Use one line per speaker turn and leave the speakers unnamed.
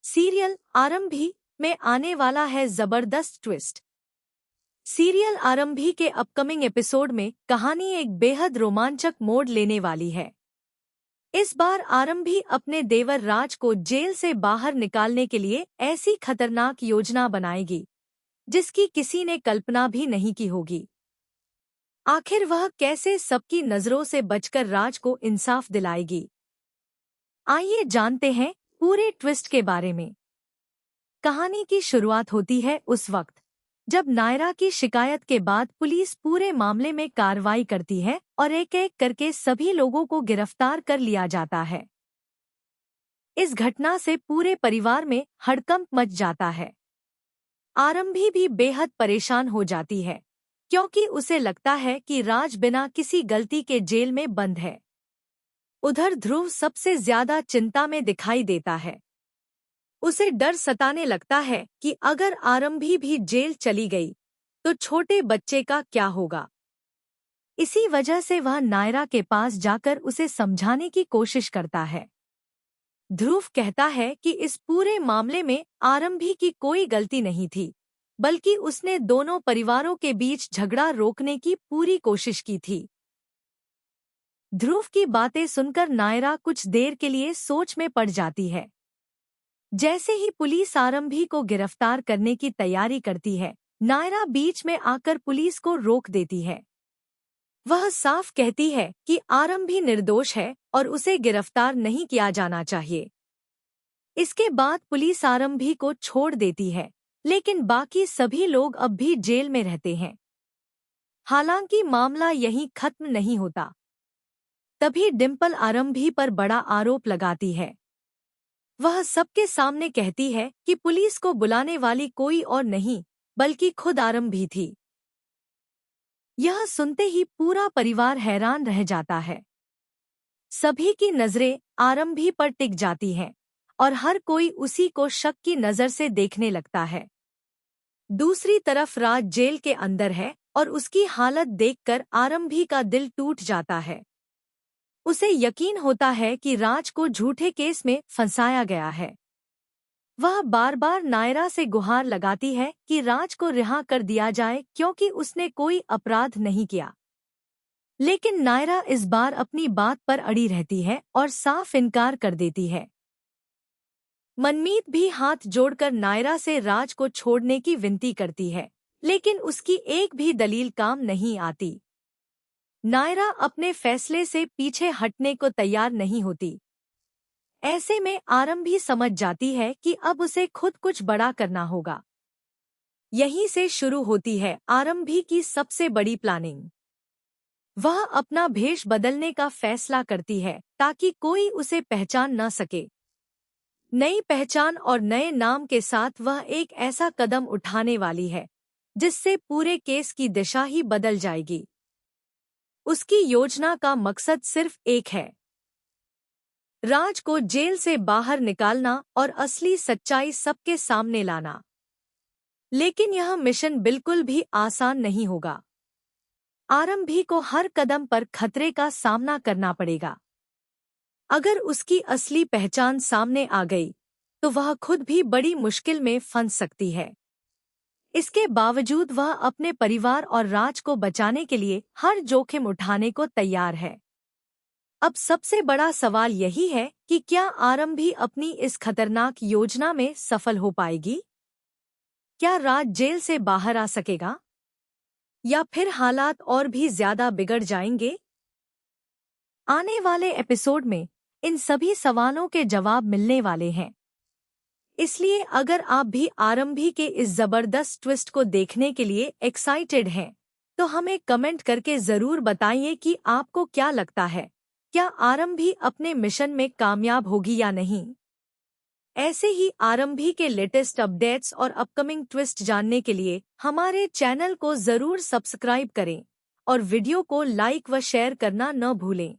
Serial आरंभी में आने वाला है जबरदस्त ट्विस्ट। सीरियल आरंभी के अपकमिंग एपिसोड में कहानी एक बेहद रोमांचक मोड़ लेने वाली है। इस बार आरंभी अपने देवर राज को जेल से बाहर निकालने के लिए ऐसी खतरनाक योजना बनाएगी जिसकी किसी ने कल्पना भी नहीं की होगी। आखिर वह कैसे सबकी नजरों से बचकर राज को इंसाफ दिलाएगी? आइए जानते हैं पूरे ट्विस्ट के बारे में। कहानी की शुरुआत होती है उस वक्त जब नायरा की शिकायत के बाद पुलिस पूरे मामले में कार्रवाई करती है और एक एक करके सभी लोगों को गिरफ्तार कर लिया जाता है। इस घटना से पूरे परिवार में हड़कंप मच जाता है। आरंभी भी बेहद परेशान हो जाती है क्योंकि उसे लगता है कि राज बिना किसी गलती के जेल में बंद है। उधर ध्रुव सबसे ज्यादा चिंता में दिखाई देता है। उसे डर सताने लगता है कि अगर आरंभी भी जेल चली गई तो छोटे बच्चे का क्या होगा। इसी वजह से वह नायरा के पास जाकर उसे समझाने की कोशिश करता है। ध्रुव कहता है कि इस पूरे मामले में आरंभी की कोई गलती नहीं थी, बल्कि उसने दोनों परिवारों के बीच झगड़ा रोकने की पूरी कोशिश की थी। ध्रुव की बातें सुनकर नायरा कुछ देर के लिए सोच में पड़ जाती है। जैसे ही पुलिस आरंभी को गिरफ्तार करने की तैयारी करती है, नायरा बीच में आकर पुलिस को रोक देती है। वह साफ कहती है कि आरंभी निर्दोष है और उसे गिरफ्तार नहीं किया जाना चाहिए। इसके बाद पुलिस आरंभी को छोड़ देती है, लेकिन बाकी सभी लोग अब भी जेल में रहते हैं। हालांकि मामला यहीं खत्म नहीं होता। तभी डिम्पल आरंभी पर बड़ा आरोप लगाती है। वह सबके सामने कहती है कि पुलिस को बुलाने वाली कोई और नहीं बल्कि खुद आरंभी थी। यह सुनते ही पूरा परिवार हैरान रह जाता है। सभी की नजरें आरंभी पर टिक जाती हैं और हर कोई उसी को शक की नजर से देखने लगता है। दूसरी तरफ राज जेल के अंदर है और उसकी हालत देखकर आरंभी का दिल टूट जाता है। उसे यकीन होता है कि राज को झूठे केस में फंसाया गया है। वह बार बार नायरा से गुहार लगाती है कि राज को रिहा कर दिया जाए क्योंकि उसने कोई अपराध नहीं किया। लेकिन नायरा इस बार अपनी बात पर अड़ी रहती है और साफ इनकार कर देती है। मनमीत भी हाथ जोड़कर नायरा से राज को छोड़ने की विनती करती है, लेकिन उसकी एक भी दलील काम नहीं आती। नायरा अपने फैसले से पीछे हटने को तैयार नहीं होती। ऐसे में आरंभी समझ जाती है कि अब उसे खुद कुछ बड़ा करना होगा। यहीं से शुरू होती है आरंभी की सबसे बड़ी प्लानिंग। वह अपना भेष बदलने का फैसला करती है ताकि कोई उसे पहचान न सके। नई पहचान और नए नाम के साथ वह एक ऐसा कदम उठाने वाली है जिससे पूरे केस की दिशा ही बदल जाएगी। उसकी योजना का मकसद सिर्फ एक है, राज को जेल से बाहर निकालना और असली सच्चाई सबके सामने लाना। लेकिन यह मिशन बिल्कुल भी आसान नहीं होगा। आरंभी को हर कदम पर खतरे का सामना करना पड़ेगा। अगर उसकी असली पहचान सामने आ गई तो वह खुद भी बड़ी मुश्किल में फंस सकती है। इसके बावजूद वह अपने परिवार और राज को बचाने के लिए हर जोखिम उठाने को तैयार है। अब सबसे बड़ा सवाल यही है कि क्या आरंभी अपनी इस खतरनाक योजना में सफल हो पाएगी? क्या राज जेल से बाहर आ सकेगा या फिर हालात और भी ज्यादा बिगड़ जाएंगे? आने वाले एपिसोड में इन सभी सवालों के जवाब मिलने वाले हैं। इसलिए अगर आप भी आरंभी के इस जबरदस्त ट्विस्ट को देखने के लिए एक्साइटेड हैं, तो हमें कमेंट करके जरूर बताइए कि आपको क्या लगता है, क्या आरंभी अपने मिशन में कामयाब होगी या नहीं। ऐसे ही आरंभी के लेटेस्ट अपडेट्स और अपकमिंग ट्विस्ट जानने के लिए हमारे चैनल को जरूर सब्सक्राइब करें और वीडियो को लाइक व शेयर करना न भूलें।